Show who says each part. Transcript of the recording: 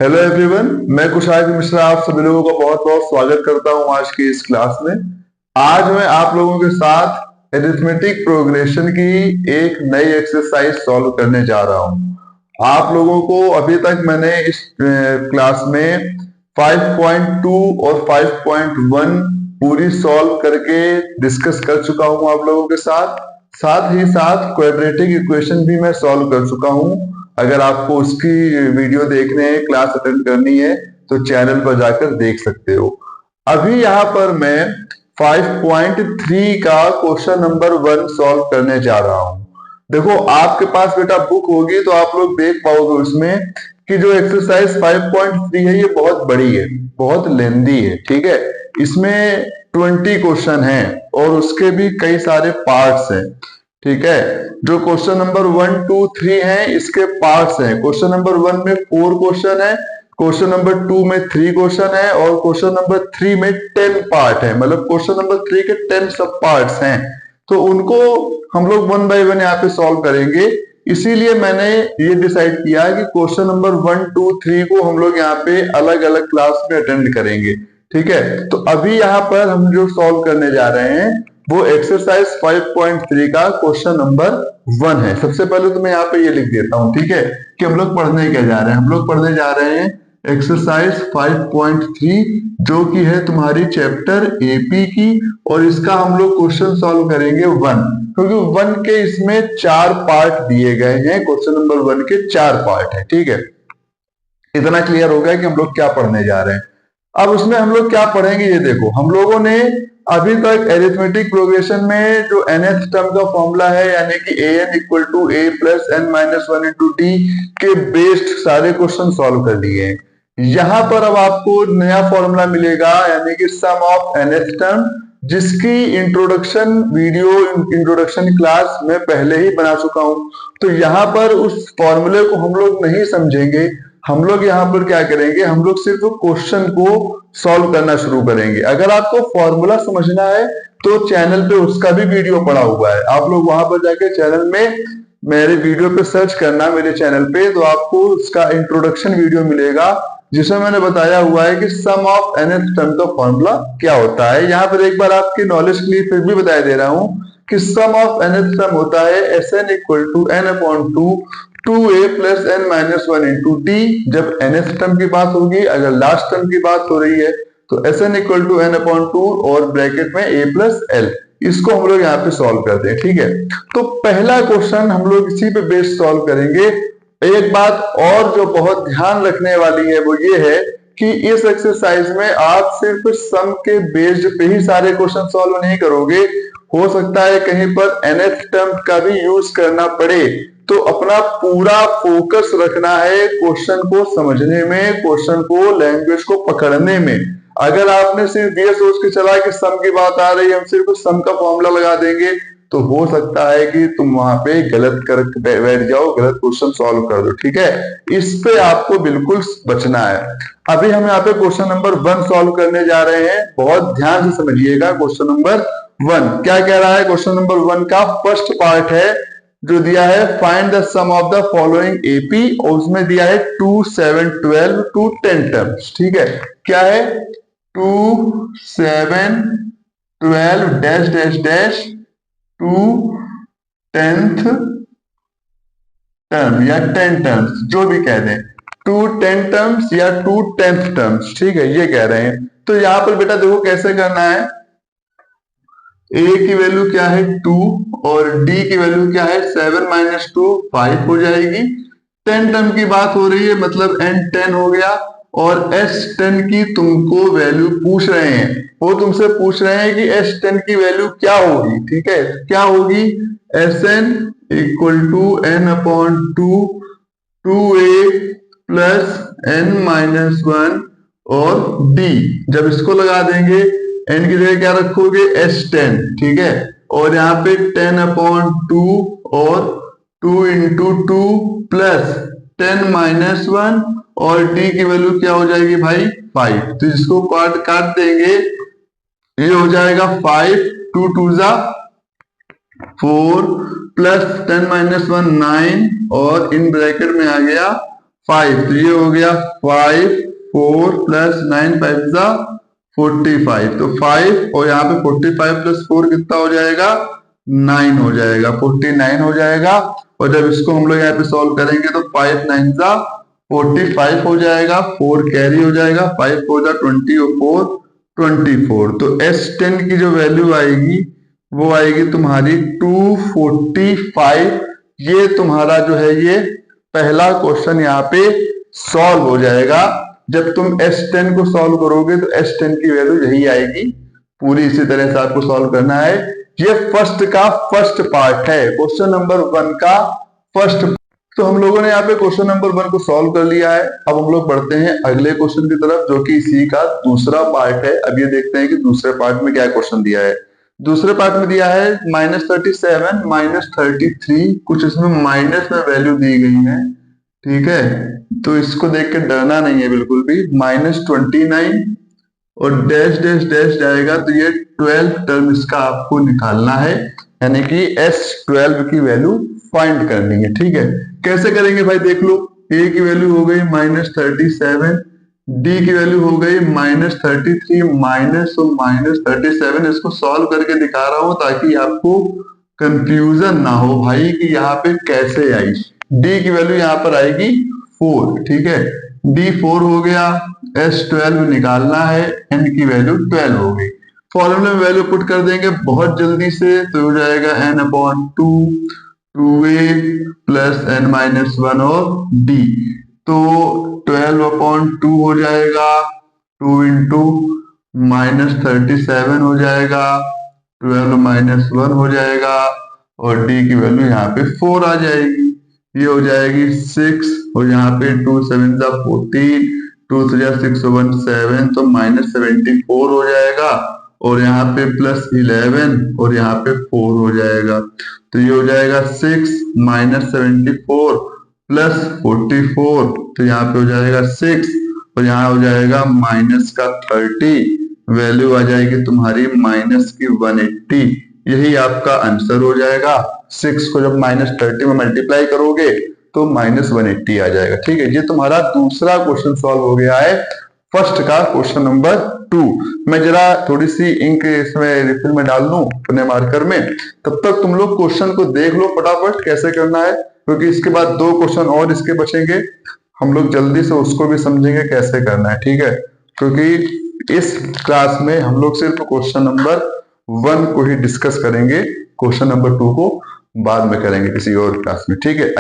Speaker 1: Hello everyone, मैं कुशाल मिश्रा आप सभी लोगों का बहुत बहुत स्वागत करता हूं आज की इस क्लास में। आज मैं आप लोगों के साथ एरिथमेटिक प्रोग्रेशन की एक नई एक्सरसाइज सॉल्व करने जा रहा हूं। आप लोगों को अभी तक मैंने इस क्लास में 5.2 और 5.1 पूरी सॉल्व करके डिस्कस कर चुका हूं आप लोगों के साथ। साथ ही साथ क्वाड्रेटिक इक्वेशन भी मैं सॉल्व कर चुका हूं। अगर आपको उसकी वीडियो देखने है, क्लास अटेंड करनी है, तो चैनल पर जाकर देख सकते हो। अभी यहाँ पर मैं 5.3 का क्वेश्चन नंबर 1 सॉल्व करने जा रहा हूँ। देखो, आपके पास बेटा बुक होगी तो आप लोग देख पाओगे उसमें कि जो एक्सरसाइज 5.3 है ये बहुत बड़ी है, बहुत लेंदी है। ठीक है, इसमें 20 क्वेश्चन हैं और उसके भी कई सारे पार्ट्स हैं। ठीक है, जो क्वेश्चन नंबर 1, 2, 3 है इसके पार्ट्स हैं। क्वेश्चन नंबर 1 में 4 क्वेश्चन है, क्वेश्चन नंबर 2 में 3 क्वेश्चन है और क्वेश्चन नंबर 3 में 10 पार्ट है। मतलब क्वेश्चन नंबर 3 के 10 सब पार्ट्स हैं, तो उनको हम लोग 1 बाय 1 यहाँ पे सॉल्व करेंगे। इसीलिए मैंने ये डिसाइड किया कि क्वेश्चन नंबर 1, 2, 3 को हम लोग यहाँ पे अलग अलग क्लास में अटेंड करेंगे। ठीक है, तो अभी यहाँ पर हम जो सॉल्व करने जा रहे हैं वो एक्सरसाइज 5.3 का क्वेश्चन नंबर 1 है। सबसे पहले तो मैं यहाँ पे ये लिख देता हूँ, ठीक है, कि हम लोग पढ़ने क्या जा रहे हैं। हम लोग पढ़ने जा रहे हैं एक्सरसाइज 5.3, जो कि है तुम्हारी चैप्टर एपी की, और इसका हम लोग क्वेश्चन सॉल्व करेंगे 1, क्योंकि 1 के इसमें 4 पार्ट दिए गए हैं। क्वेश्चन नंबर 1 के 4 पार्ट है। ठीक है, इतना क्लियर हो गया कि हम लोग क्या पढ़ने जा रहे हैं। अब उसमें हम लोग क्या पढ़ेंगे ये देखो। हम लोगों ने अभी तक एरिथमेटिक प्रोग्रेशन में जो nth टर्म का फॉर्मूला है, यानी कि an equal to a plus n minus 1 into D के बेस्ड सारे क्वेश्चन सॉल्व कर लिए हैं। यहां पर अब आपको नया फॉर्मूला मिलेगा, यानी कि सम ऑफ nth टर्म, जिसकी इंट्रोडक्शन वीडियो, इंट्रोडक्शन क्लास में पहले ही बना चुका हूं। तो यहाँ पर उस फॉर्मूले को हम लोग नहीं समझेंगे। हम लोग यहाँ पर क्या करेंगे, हम लोग सिर्फ क्वेश्चन को सॉल्व करना शुरू करेंगे। अगर आपको फॉर्मूला समझना है तो चैनल पे उसका भी वीडियो पड़ा हुआ है। आप लोग वहां पर जाके चैनल में मेरे वीडियो पे सर्च करना, मेरे चैनल पे, तो आपको उसका इंट्रोडक्शन वीडियो मिलेगा जिसमें मैंने बताया हुआ है कि सम ऑफ nth टर्म का फॉर्मूला क्या होता है। यहाँ पर एक बार आपकी नॉलेज के लिए फिर भी बता दे रहा हूँ कि सम ऑफ nth टर्म होता है Sn equal to n upon 2a plus n minus 1 into t, जब nth टर्म की बात होगी। अगर लास्ट टर्म की बात हो रही है तो Sn equal to n upon 2 और ब्रैकेट में a प्लस l। इसको हम लोग यहाँ पे सॉल्व करते हैं। ठीक है, तो पहला क्वेश्चन हम लोग इसी पे बेस्ड सॉल्व करेंगे। एक बात और जो बहुत ध्यान रखने वाली है वो ये है कि इस एक्सरसाइज में आप सिर्फ सम के बेस्ड पे ही सारे क्वेश्चन सॉल्व नहीं करोगे। हो सकता है कहीं पर nth टर्म का भी यूज करना पड़े, तो अपना पूरा फोकस रखना है क्वेश्चन को समझने में, क्वेश्चन को, लैंग्वेज को पकड़ने में। अगर आपने सिर्फ ये सोच के चला कि सम की बात आ रही है, हम सिर्फ सम का फॉर्मूला लगा देंगे, तो हो सकता है कि तुम वहां पे गलत कर बैठ जाओ, गलत क्वेश्चन सॉल्व कर दो। ठीक है, इस पे आपको बिल्कुल बचना है। अभी हम यहाँ पे क्वेश्चन नंबर 1 सॉल्व करने जा रहे हैं। बहुत ध्यान से समझिएगा। क्वेश्चन नंबर 1 क्या कह रहा है? क्वेश्चन नंबर 1 का फर्स्ट पार्ट है जो दिया है, find the sum of the following AP, और उसमें दिया है 2, 7, 12 टू 10 टर्म्स। ठीक है, क्या है? 2, 7, 12 dash dash dash to 10th term या 10 टर्म्स, जो भी कह दें, 2 10 टर्म्स या 2 10th टर्म्स। ठीक है, ये कह रहे हैं। तो यहां पर बेटा देखो कैसे करना है। a की वैल्यू क्या है? 2, और d की वैल्यू क्या है? 7 माइनस 2 5 हो जाएगी। 10 टर्म की बात हो रही है, मतलब n 10 हो गया, और S10 की तुमको वैल्यू पूछ रहे हैं। वो तुमसे पूछ रहे हैं कि S10 की वैल्यू क्या होगी। ठीक है, क्या होगी? Sn equal to n upon 2a plus n minus 1 और d। जब इसको लगा देंगे, n की जगह क्या रखोगे? S10। ठीक है, और यहाँ पे 10 अपॉन 2 और 2 इंटू 2 प्लस 10 माइनस 1, और d की वैल्यू क्या हो जाएगी भाई? 5। तो इसको काट देंगे, ये हो जाएगा 5, 2 2 जा 4 प्लस 10 माइनस 1 9, और इन ब्रैकेट में आ गया 5, तो ये हो गया 5, 4 प्लस 9 5 जा 45, तो 5 और यहाँ पे 45 प्लस 4 कितना हो जाएगा, 9 हो जाएगा, 49 हो जाएगा। और जब इसको हम लोग यहाँ पे सॉल्व करेंगे तो 5 9 जा 45 हो जाएगा, 4 कैरी हो जाएगा, 5 4 जा 20 और 4 24। तो S10 की जो वैल्यू आएगी वो आएगी तुम्हारी 245। ये तुम्हारा जो है ये पहला क्वेश्चन यहाँ पे सॉल्व हो जाएगा। जब तुम S10 को सॉल्व करोगे तो S10 की वैल्यू यही आएगी। पूरी इसी तरह से आपको सॉल्व करना है। ये फर्स्ट का फर्स्ट पार्ट है, क्वेश्चन नंबर 1 का फर्स्ट। तो हम लोगों ने यहाँ पे क्वेश्चन नंबर 1 को सॉल्व कर लिया है। अब हम लोग बढ़ते हैं अगले क्वेश्चन की तरफ, जो कि इसी का दूसरा पार्ट है। अब ये देखते हैं कि दूसरे पार्ट में क्या क्वेश्चन दिया है। दूसरे पार्ट में दिया है -37 -33, कुछ इसमें माइनस में वैल्यू दी गई है, ठीक है। तो इसको देख के डरना नहीं है बिल्कुल भी। -29 और डैश डैश डैश जाएगा, तो ये 12 टर्म इसका आपको निकालना है, यानी कि S12 की वैल्यू फाइंड करनी है, ठीक है। कैसे करेंगे भाई, देख लो। A की वैल्यू हो गई -37, D की वैल्यू हो गई -33, माइनस और -37। इसको सॉल्व करके दिखा रहा हूं ताकि आपको कंफ्यूजन ना हो भाई कि यहाँ पे कैसे आई। D की वैल्यू यहाँ पर आएगी 4, ठीक है। D4 हो गया, S12 निकालना है, N की वैल्यू 12 हो गई। फॉर्मूले में वैल्यू पुट कर देंगे बहुत जल्दी से, तो हो जाएगा n/2 2a प्लस n-1 और d। तो 12/2 हो जाएगा, 2 इंटू -37 हो जाएगा, 12 - 1 हो जाएगा, और d की वैल्यू यहाँ पे 4 आ जाएगी। ये हो जाएगी 6, और यहाँ पे 2 7 जा 14, 2 3 जा 6 1 7, तो -74 हो जाएगा, और यहाँ पे +11 और यहाँ पे 4 हो जाएगा। तो ये हो जाएगा 6 -74 +44, तो यहाँ पे हो जाएगा 6, और यहाँ हो जाएगा -30, वैल्यू आ जाएगी तुम्हारी -180। यही आपका आंसर हो जाएगा। 6 को जब -30 में मल्टीप्लाई करोगे तो -180 आ जाएगा, ठीक है। ये तुम्हारा दूसरा क्वेश्चन सॉल्व हो गया है फर्स्ट का, क्वेश्चन नंबर 2। मैं जरा थोड़ी सी इंक इसमें रिफिल में डाल दूं अपने मार्कर में, तब तक तुम लोग क्वेश्चन को देख लो फटाफट कैसे करना है, क्योंकि इसके बाद 2 क्वेश्चन और इसके बचेंगे। हम लोग जल्दी से उसको भी समझेंगे कैसे करना है, ठीक है। क्योंकि इस क्लास में हम लोग सिर्फ क्वेश्चन नंबर 1 को ही डिस्कस करेंगे, क्वेश्चन नंबर 2 को बाद में करेंगे किसी और क्लास में, ठीक है।